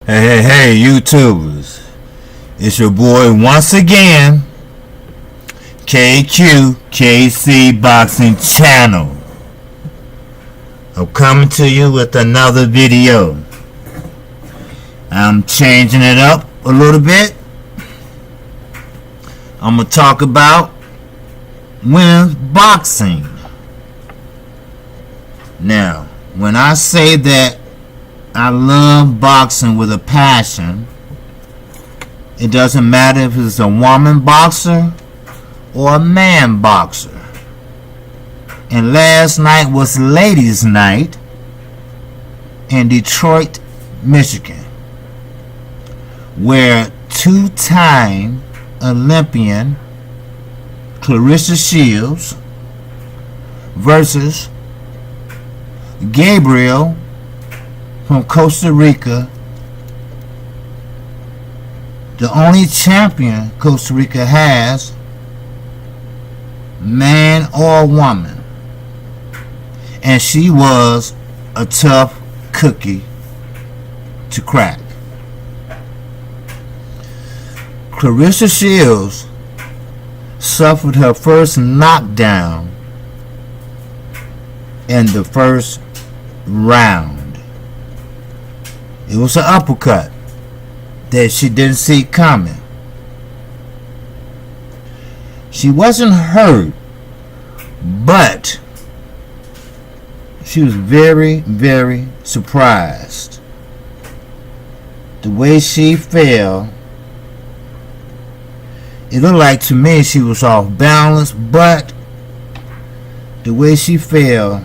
Hey, YouTubers. It's your boy once again, KC Boxing Channel. I'm coming to you with another video. I'm changing it up a little bit. I'm going to talk about women's boxing. Now, when I say that I love boxing with a passion, it doesn't matter if it's a woman boxer or a man boxer. And last night was ladies' night in Detroit, Michigan, where two-time Olympian Clarissa Shields versus Gabriel from Costa Rica, the only champion Costa Rica has, man or woman. And she was a tough cookie to crack. Clarissa Shields suffered her first knockdown in the first round. It was an uppercut that she didn't see coming. She wasn't hurt, but she was very, very surprised. The way she fell, it looked like to me she was off balance, but the way she fell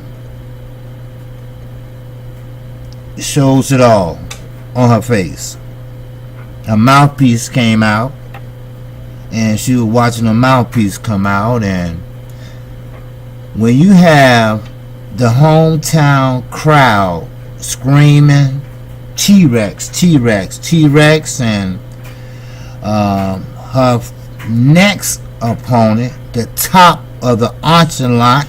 shows it all on her face. Her mouthpiece came out, and she was watching her mouthpiece come out. And when you have the hometown crowd screaming T-Rex, T-Rex, T-Rex, and her next opponent, the top of the echelon,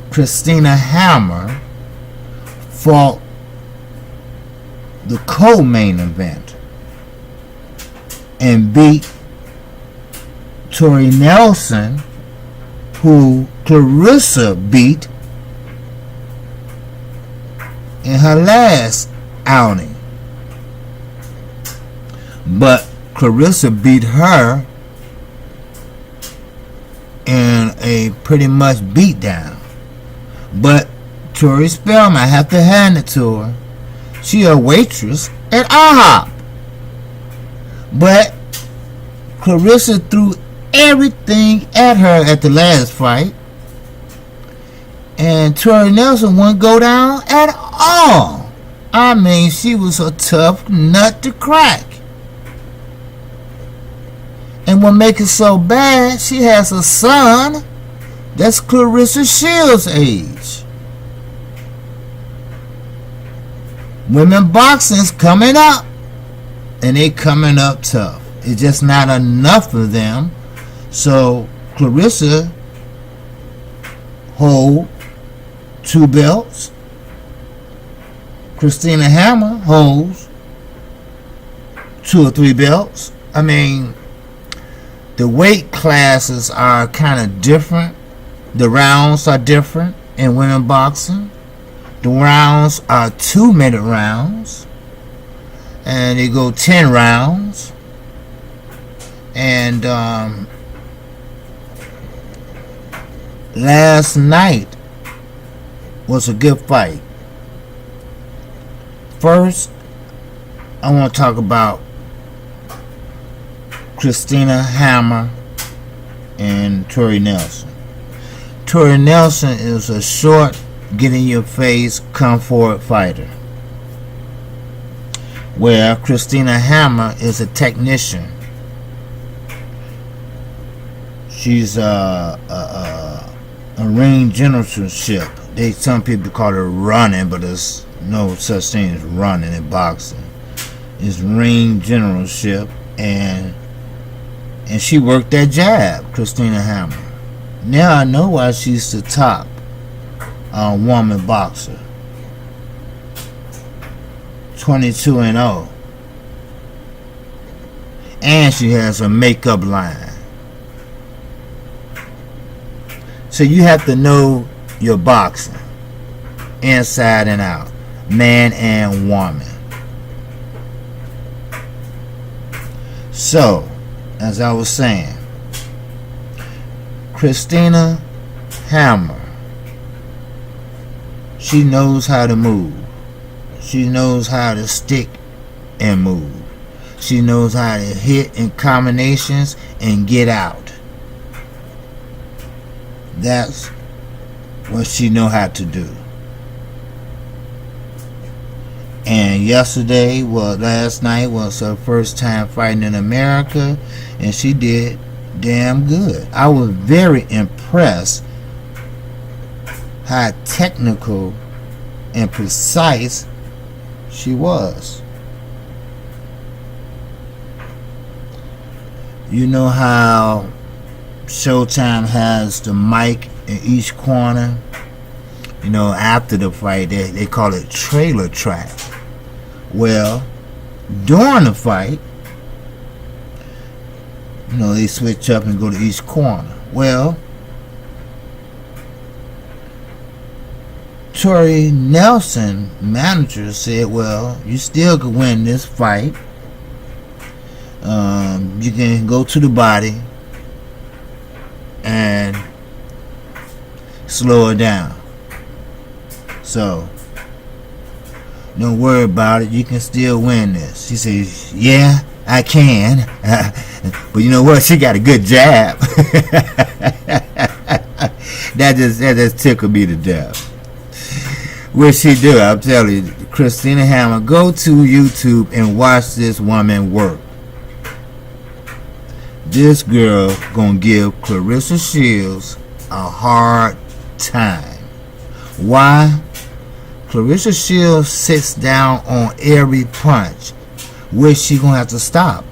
Christina Hammer, fought the co-main event and beat Tori Nelson, who Clarissa beat in her last outing. But Clarissa beat her in a pretty much beatdown. But Tori Spellman, I have to hand it to her, she a waitress at IHOP. But Clarissa threw everything at her at the last fight, and Tori Nelson wouldn't go down at all. I mean, she was a tough nut to crack. And what makes it so bad, she has a son that's Clarissa Shields' age. Women boxing's coming up, and they coming up tough. It's just not enough of them. So Clarissa hold 2 belts. Christina Hammer holds 2 or 3 belts. I mean, the weight classes are kind of different. The rounds are different in women boxing. The rounds are 2-minute rounds, and they go 10 rounds. And last night was a good fight. First, I want to talk about Christina Hammer and Tori Nelson. Tori Nelson is a short, get in your face, come forward fighter, where Christina Hammer is a technician. She's a ring generalship. Some people call her running, but there's no such thing as running in boxing. It's ring generalship, and she worked that jab, Christina Hammer. Now I know why she's the top woman boxer. 22-0. And she has a makeup line. So you have to know your boxing inside and out, man and woman. So, as I was saying, Christina Hammer, she knows how to move. She knows how to stick and move. She knows how to hit in combinations and get out. That's what she know how to do. And last night was her first time fighting in America, and she did damn good. I was very impressed how technical and precise she was. You know how Showtime has the mic in each corner? You know, after the fight, they call it trailer track. Well, during the fight, you know, they switch up and go to each corner. Well, Tori Nelson, manager, said, well, you still could win this fight. You can go to the body and slow it down. So, don't worry about it. You can still win this. She says, yeah, I can. But you know what? She got a good jab. That just tickled me to death. What she do? I'll tell you, Christina Hammer, go to YouTube and watch this woman work. This girl gonna give Clarissa Shields a hard time. Why? Clarissa Shields sits down on every punch, which she gonna have to stop.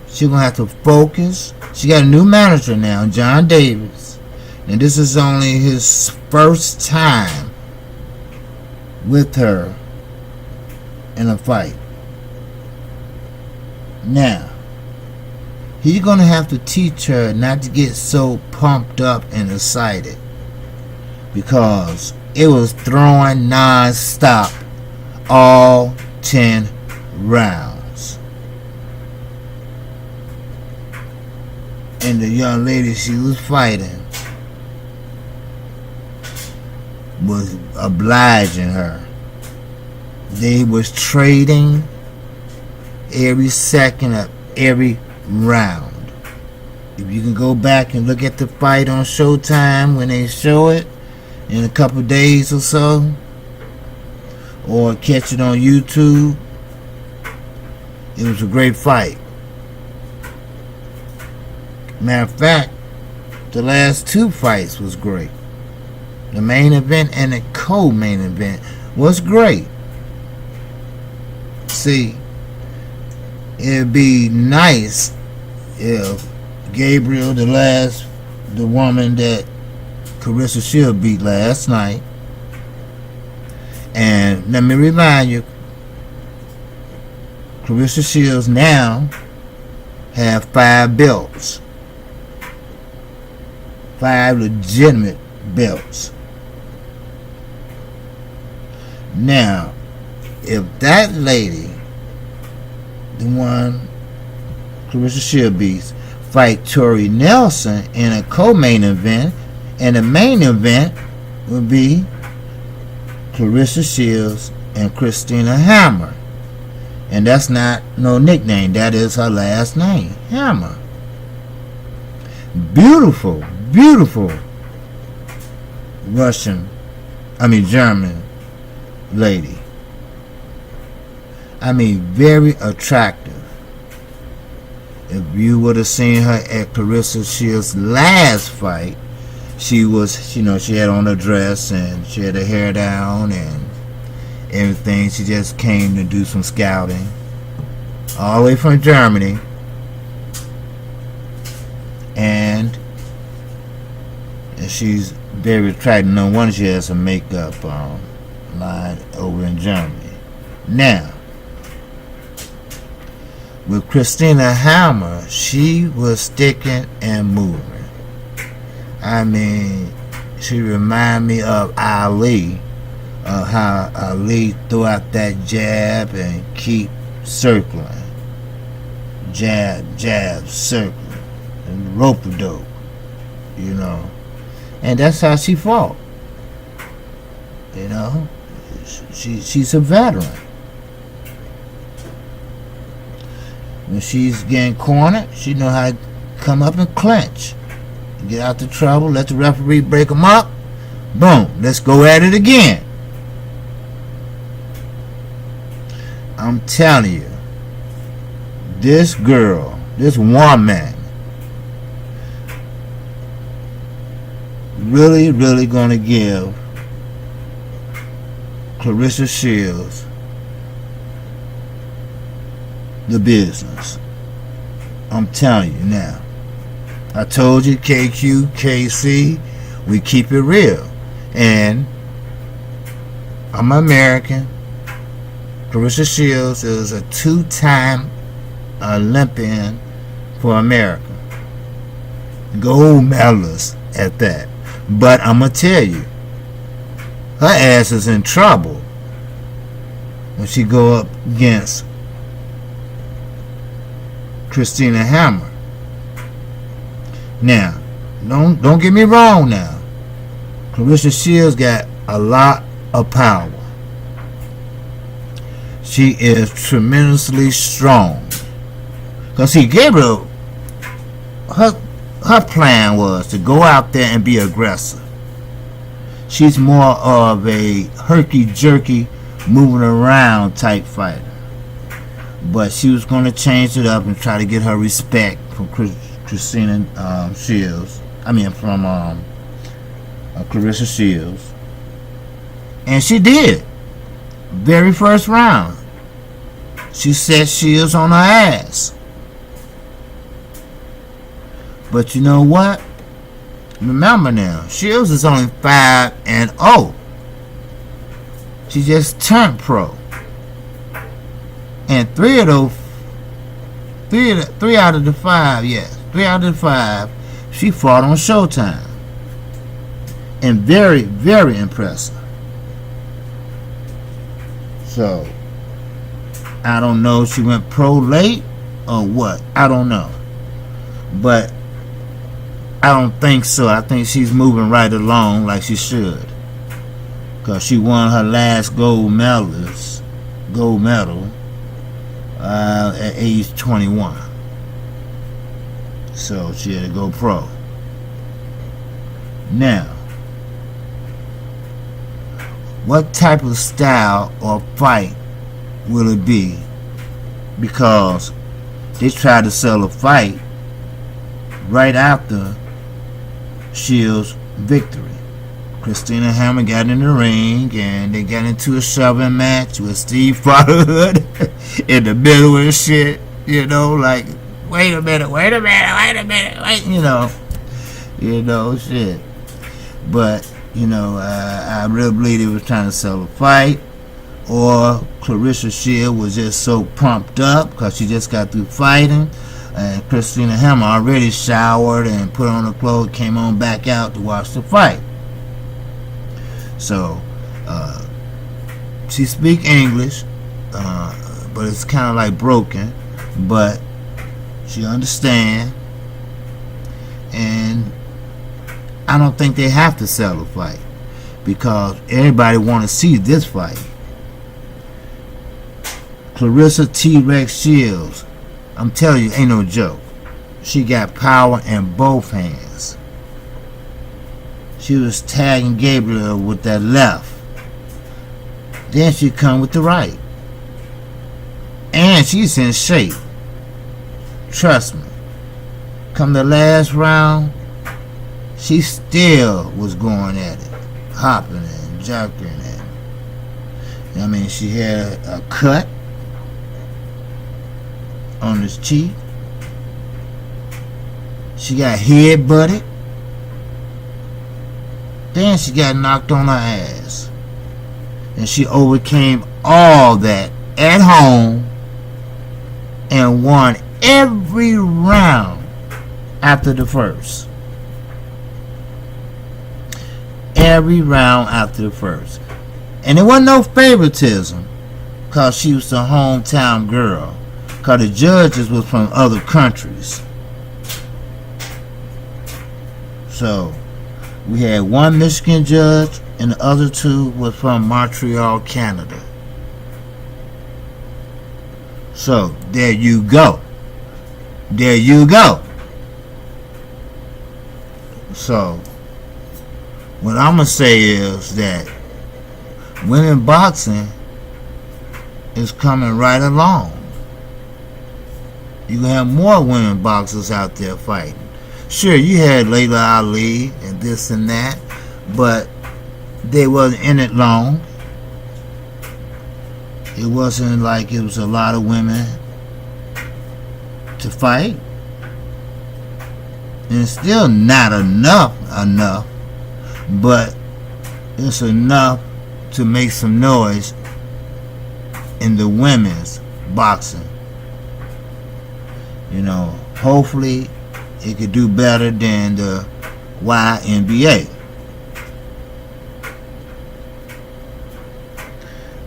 She gonna have to focus. She got a new manager now, John Davis, and this is only his first time with her in a fight. Now, he's going to have to teach her not to get so pumped up and excited, because it was throwing non-stop all 10 rounds. And the young lady she was fighting was obliging her. They was trading every second of every round. If you can go back and look at the fight on Showtime when they show it in a couple days or so, or catch it on YouTube, it was a great fight. Matter of fact, the last two fights was great. The main event and the co-main event was great. See, it'd be nice if Gabriel, the woman that Clarissa Shields beat last night, and let me remind you, Clarissa Shields now have 5 belts. 5 legitimate belts. Now, if that lady, the one Clarissa Shields beats, fight Tori Nelson in a co-main event, and the main event would be Clarissa Shields and Christina Hammer. And that's not no nickname, that is her last name, Hammer. Beautiful, beautiful German lady. Very attractive. If you would have seen her at Clarissa Shields' last fight, she was, she had on a dress and she had her hair down and everything. She just came to do some scouting, all the way from Germany, and she's very attractive. No wonder she has some makeup line over in Germany. Now, with Christina Hammer, she was sticking and moving. I mean, she reminded me of Ali, of how Ali threw out that jab and keep circling. Jab, jab, circling. And rope-a-dope, you know. And that's how she fought. You know, she's a veteran. When she's getting cornered, she know how to come up and clinch. Get out the trouble, let the referee break them up. Boom, let's go at it again. I'm telling you, this girl, this woman, really gonna give Claressa Shields the business. I'm telling you now. I told you, KQ, KC, we keep it real. And I'm American. Claressa Shields is a 2-time Olympian for America. Gold medalist at that. But I'm going to tell you, her ass is in trouble when she go up against Christina Hammer. Now, don't get me wrong now. Claressa Shields got a lot of power. She is tremendously strong. Because see, Gabriel, her plan was to go out there and be aggressive. She's more of a herky-jerky, moving around type fighter. But she was going to change it up and try to get her respect from Christina Shields. I mean, from Claressa Shields. And she did. Very first round. She set Shields on her ass. But you know what? Remember now, Shields is only 5-0. She just turned pro. And three out of the five, she fought on Showtime. And very, very impressive. So, I don't know if she went pro late or what. I don't know. But I don't think so. I think she's moving right along like she should. Because she won her last gold medal at age 21. So she had to go pro. Now, what type of style or fight will it be? Because they tried to sell a fight right after Shields' victory. Christina Hammer got in the ring and they got into a shoving match with Steve Fatherhood in the middle of the shit, you know, like, wait a minute, you know, shit. But, you know, I really believe they were trying to sell a fight, or Claressa Shields was just so pumped up because she just got through fighting. And Christina Hammer already showered and put on her clothes, came on back out to watch the fight. So, she speak English, but it's kind of like broken, but she understand. And I don't think they have to sell the fight because everybody want to see this fight. Claressa T-Rex Shields, I'm telling you, ain't no joke. She got power in both hands. She was tagging Gabriel with that left. Then she come with the right. And she's in shape. Trust me. Come the last round, she still was going at it. Hopping and jerking and I mean, she had a cut on his cheek. She got head butted. Then she got knocked on her ass. And she overcame all that at home and won every round after the first. Every round after the first. And there wasn't no favoritism because she was the hometown girl, because the judges was from other countries. So we had one Michigan judge and the other two was from Montreal, Canada. So there you go. There you go. So what I'm going to say is that women boxing is coming right along. You can have more women boxers out there fighting. Sure, you had Layla Ali and this and that, but they wasn't in it long. It wasn't like it was a lot of women to fight. And it's still not enough, but it's enough to make some noise in the women's boxing. You know, hopefully it could do better than the YNBA,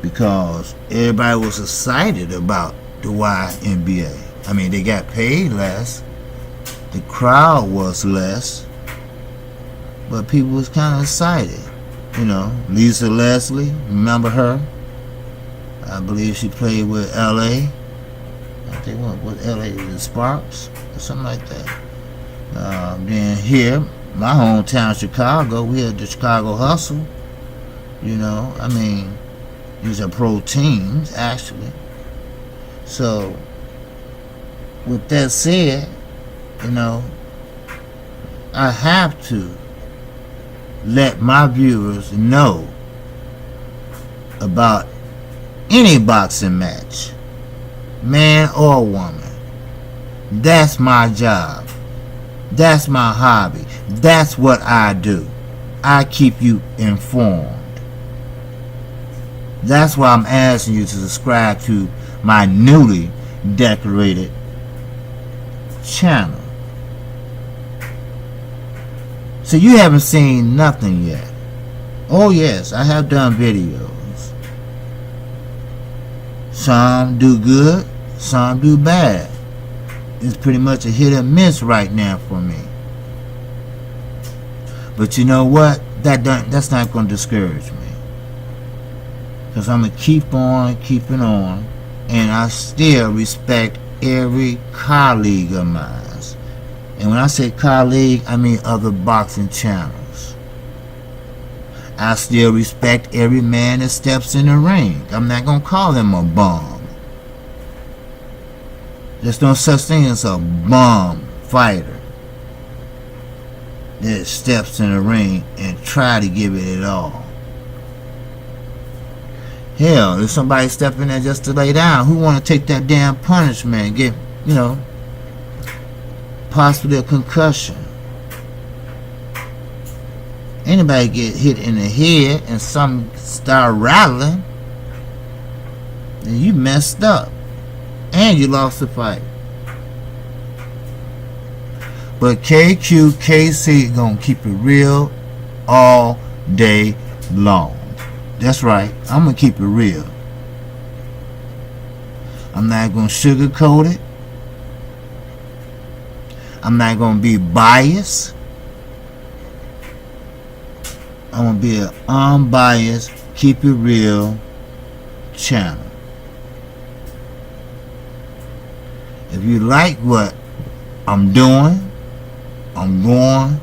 because everybody was excited about the YNBA. I mean, they got paid less, the crowd was less, but people was kind of excited. You know, Lisa Leslie, remember her? I believe she played with LA. I think what LA, the Sparks or something like that. Then here, my hometown Chicago, we had the Chicago Hustle. You know, I mean, these are pro teams actually. So with that said, you know, I have to let my viewers know about any boxing match, man or woman. That's my job. That's my hobby. That's what I do. I keep you informed. That's why I'm asking you to subscribe to my newly decorated channel. So you haven't seen nothing yet. Oh yes, I have done videos. Some do good, some do bad. It's pretty much a hit or miss right now for me. But you know what? That's not going to discourage me. Because I'm going to keep on keeping on. And I still respect every colleague of mine. And when I say colleague, I mean other boxing channels. I still respect every man that steps in the ring. I'm not going to call him a bum. There's no such thing as a bum fighter that steps in the ring and try to give it all. Hell, if somebody step in there just to lay down, who want to take that damn punishment and get, you know, possibly a concussion? Anybody get hit in the head and some start rattling, then you messed up and you lost the fight. But KC gonna keep it real all day long. That's right, I'm gonna keep it real. I'm not gonna sugarcoat it. I'm not gonna be biased. I'm gonna be an unbiased, keep it real channel. If you like what I'm doing, I'm going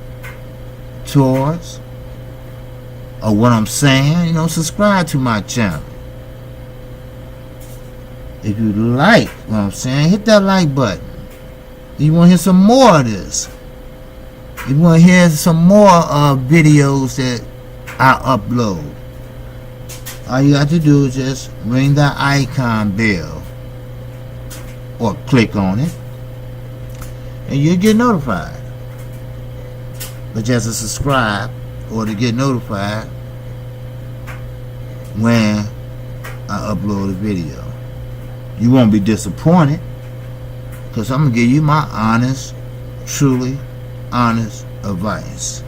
towards, or what I'm saying, you know, subscribe to my channel. If you like what I'm saying, hit that like button. If you want to hear some more of this, if you want to hear some more videos that I upload, all you got to do is just ring that icon bell or click on it and you'll get notified. But just to subscribe or to get notified when I upload a video. You won't be disappointed, because I'm going to give you my honest, truly honest advice.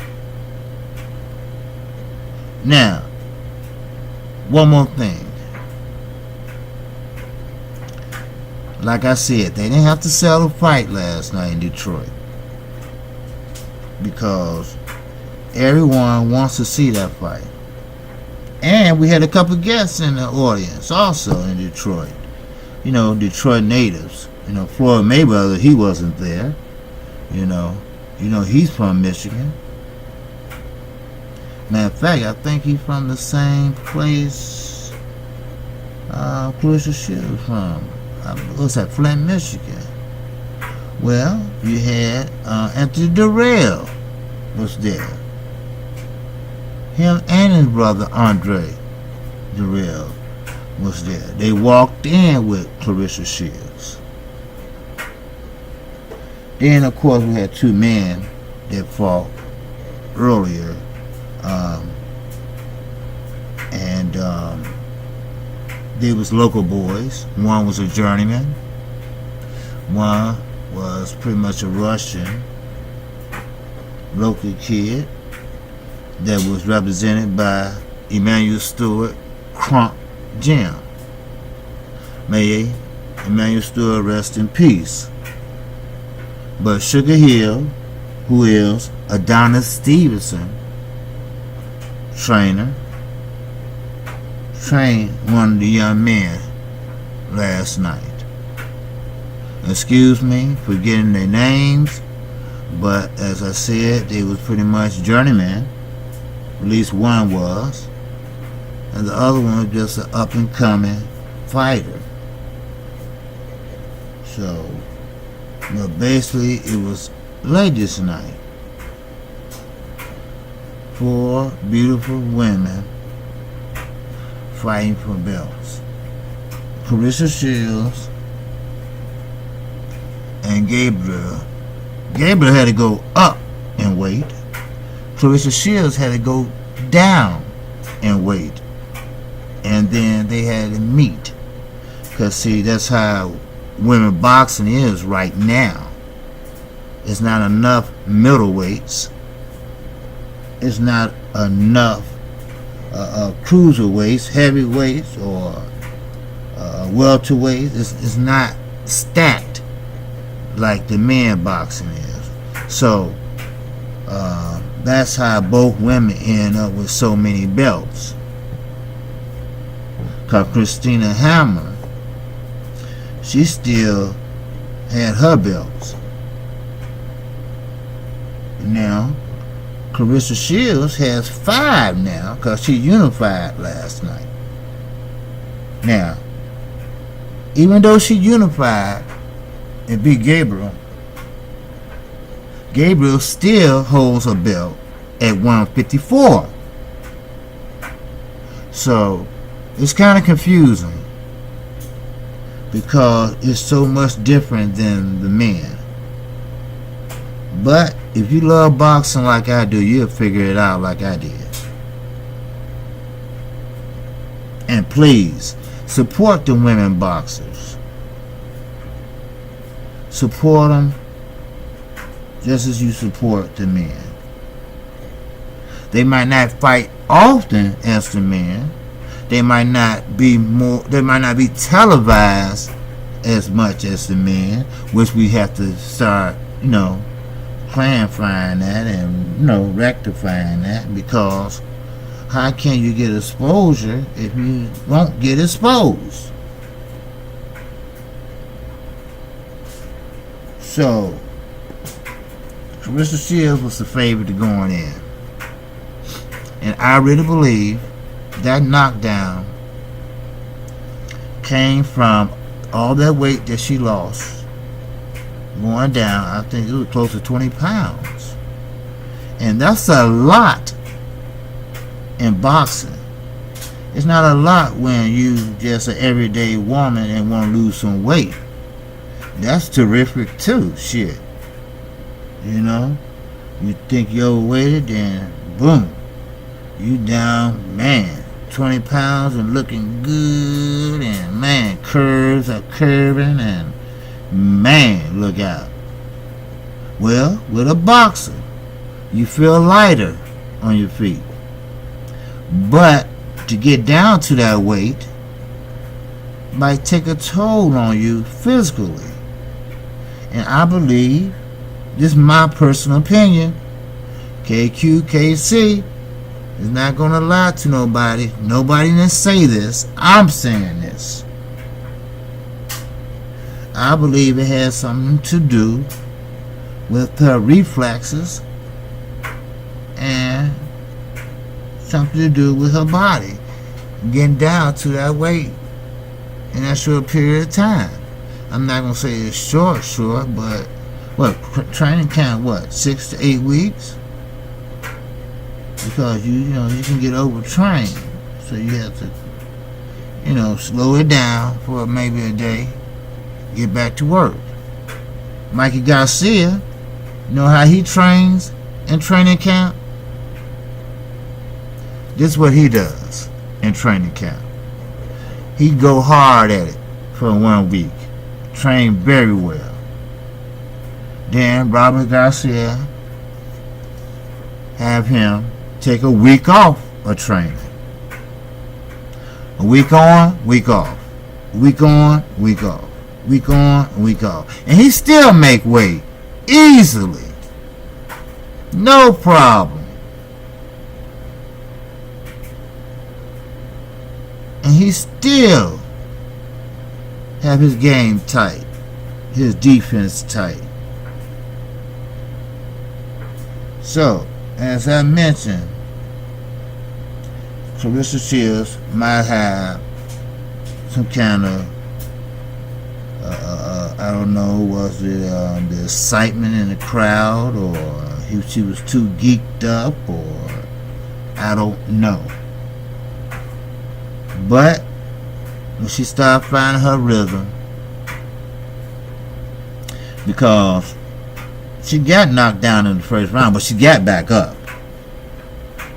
Now, one more thing. Like I said, they didn't have to sell a fight last night in Detroit, because everyone wants to see that fight. And we had a couple guests in the audience also in Detroit. You know, Detroit natives. You know, Floyd Mayweather, he wasn't there. You know, he's from Michigan. Matter of fact, I think he's from the same place Clarissa Shields from. What's that? Flint, Michigan. Well, you had Anthony Durrell was there. Him and his brother Andre Durrell was there. They walked in with Clarissa Shields. Then, of course, we had two men that fought earlier. They was local boys. One was a journeyman. One was pretty much a Russian local kid that was represented by Emmanuel Stewart Crump Jim. May Emmanuel Stewart rest in peace. But Sugar Hill, who is Adonis Stevenson, trained one of the young men last night. Excuse me for getting their names, but as I said, they was pretty much journeymen. At least one was, and the other one was just an up-and-coming fighter. So, but basically, it was ladies' night. 4 beautiful women fighting for belts. Clarissa Shields and Gabriel. Gabriel had to go up in weight. Clarissa Shields had to go down in weight. And then they had to meet. Because, see, that's how women boxing is right now. It's not enough middleweights. It's not enough cruiserweights, heavyweights, or welterweights. It's not stacked like the men boxing is. So that's how both women end up with so many belts. Because Christina Hammer, she still had her belts. Now, Clarissa Shields has 5 now because she unified last night. Now, even though she unified and beat Gabriel, Gabriel still holds a belt at 154. So, it's kind of confusing because it's so much different than the men. But if you love boxing like I do, you'll figure it out like I did. And please, support the women boxers. Support them just as you support the men. They might not fight often as the men. They might not be televised as much as the men, which we have to start, clarifying that and rectifying that, because how can you get exposure if you won't get exposed? So Clarissa Shields was the favorite to going in, and I really believe that knockdown came from all that weight that she lost. Going down, I think it was close to 20 pounds. And that's a lot in boxing. It's not a lot when you just an everyday woman and want to lose some weight. That's terrific too, shit. You think you're overweighted, then boom, you down, man, 20 pounds and looking good, and man, curves are curving, and man, look out. Well, with a boxer, you feel lighter on your feet. But to get down to that weight might take a toll on you physically. And I believe, this is my personal opinion, KQKC is not going to lie to nobody. Nobody didn't say this. I'm saying this. I believe it has something to do with her reflexes and something to do with her body getting down to that weight in that short period of time. I'm not going to say it's short, but what, training camp, what, 6 to 8 weeks? Because you can get overtrained, so you have to slow it down for maybe a day, get back to work. Mikey Garcia, you know how he trains in training camp? This is what he does in training camp. He go hard at it for 1 week, train very well. Then Robert Garcia have him take a week off of training. A week on, week off. Week on, week off. Week on, week off. And he still make weight easily. No problem. And he still have his game tight. His defense tight. So, as I mentioned, Clarissa Shields might have some kind of, I don't know, was it the excitement in the crowd, or she was too geeked up, or I don't know. But when she started finding her rhythm, because she got knocked down in the first round, but she got back up.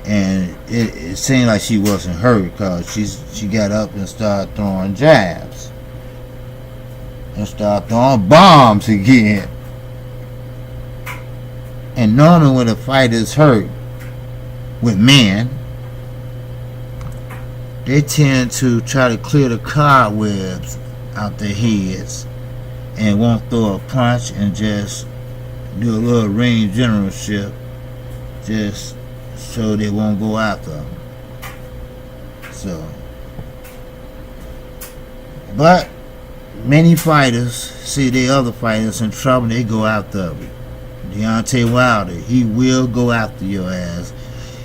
And it seemed like she wasn't hurt, because she got up and started throwing jabs. And started throwing bombs again. And normally when a fight is hurt with men, they tend to try to clear the cobwebs out their heads and won't throw a punch and just do a little ring generalship just so they won't go after them. So, but many fighters see the other fighters in trouble, they go after them. Deontay Wilder, he will go after your ass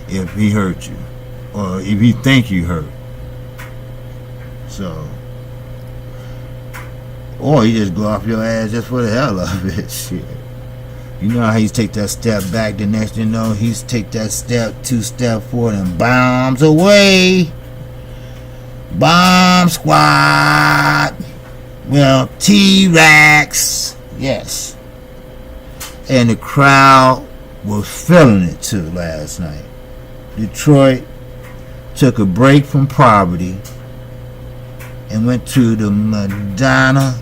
if he hurt you, or if he think you hurt. So, or he just go off your ass just for the hell of it. Shit. You know how he's take that step back, the next thing you know, he's take that step, 2 steps forward, and bombs away. Bomb squad. Well, T-Rex. Yes. And the crowd was feeling it too last night. Detroit took a break from poverty and went to the Madonna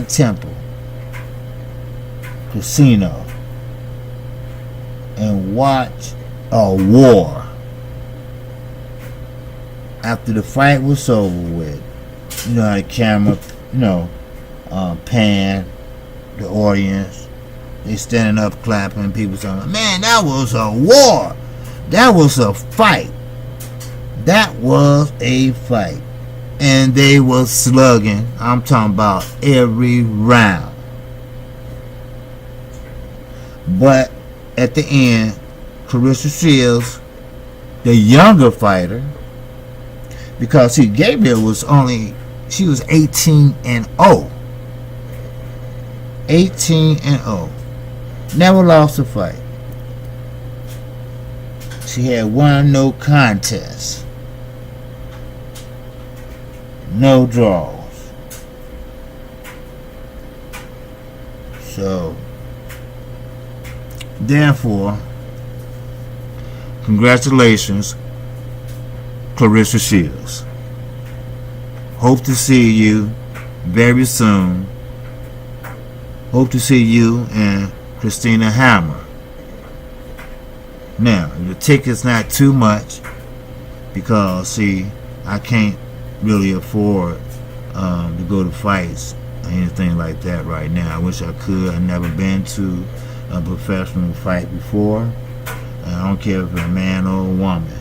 Temple Casino and watch a war. After the fight was over with, you know how the camera, pan the audience, they standing up clapping, people saying, man, that was a war, that was a fight, that was a fight. And they was slugging, I'm talking about every round. But at the end, Clarissa Shields, the younger fighter, because Gabriel was she was 18-0. 18-0. Never lost a fight. She had one no contest. No draws. So, therefore, congratulations, Clarissa Shields. Hope to see you very soon. Hope to see you and Christina Hammer. Now, the ticket's not too much because, see, I can't really afford to go to fights or anything like that right now. I wish I could. I've never been to a professional fight before. I don't care if it's a man or a woman.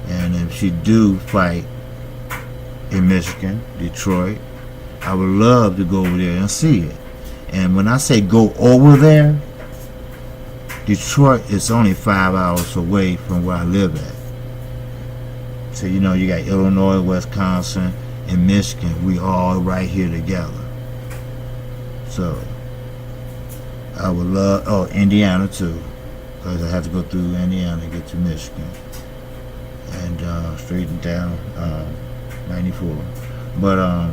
And if she do fight in Michigan, Detroit, I would love to go over there and see it. And when I say go over there, Detroit is only 5 hours away from where I live at. So, you know, you got Illinois, Wisconsin, and Michigan. We all right here together. So, I would love, Indiana too, because I have to go through Indiana to get to Michigan. And straight down 94. But I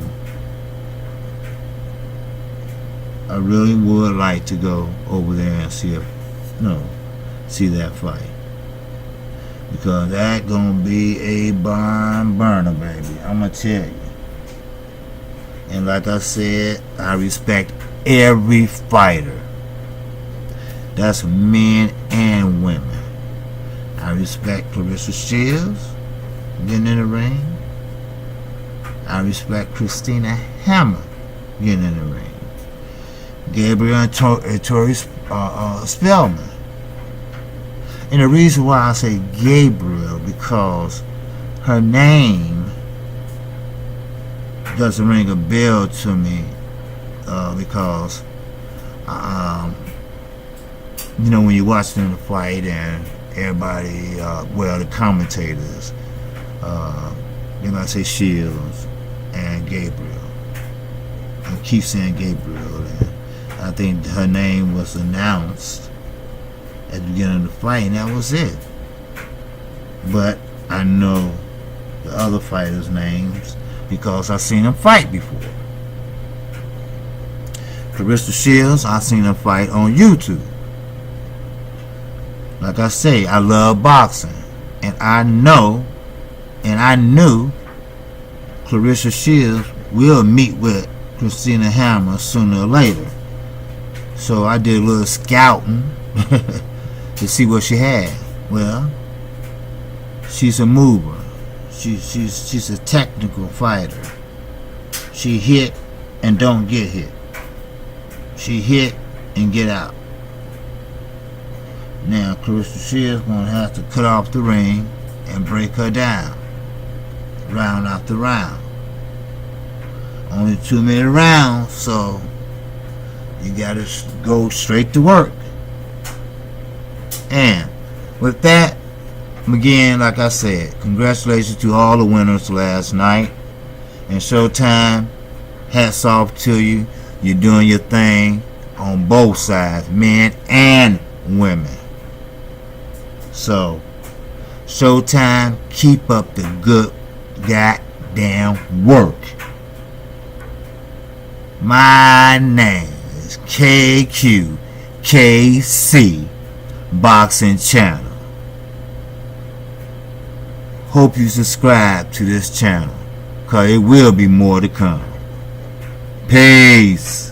really would like to go over there and see that fight, because that gonna be a barn burner, baby. I'm gonna tell you. And like I said, I respect every fighter. That's men and women. I respect Clarissa Shields getting in the ring. I respect Christina Hammer getting in the ring. Gabriel and Tori Spellman. And the reason why I say Gabriel, because her name doesn't ring a bell to me, because you know, when you're watching the fight and everybody, the commentators, they're gonna say Shields and Gabriel. I keep saying Gabriel, and I think her name was announced at the beginning of the fight, and that was it. But I know the other fighters' names because I've seen them fight before. Clarissa Shields, I've seen them fight on YouTube. Like I say, I love boxing, and I know, and I knew Clarissa Shields will meet with Christina Hammer sooner or later. So I did a little scouting to see what she had. Well, she's a mover. She's a technical fighter. She hit and don't get hit. She hit and get out. Now Clarissa Shields gonna have to cut off the ring and break her down, round after round. Only 2 minute rounds, so you gotta go straight to work. And with that, again, like I said, congratulations to all the winners last night. And Showtime, hats off to you. You're doing your thing on both sides, men and women. So, Showtime, keep up the good goddamn work. My name is KQKC Boxing Channel. Hope you subscribe to this channel, because it will be more to come. Peace.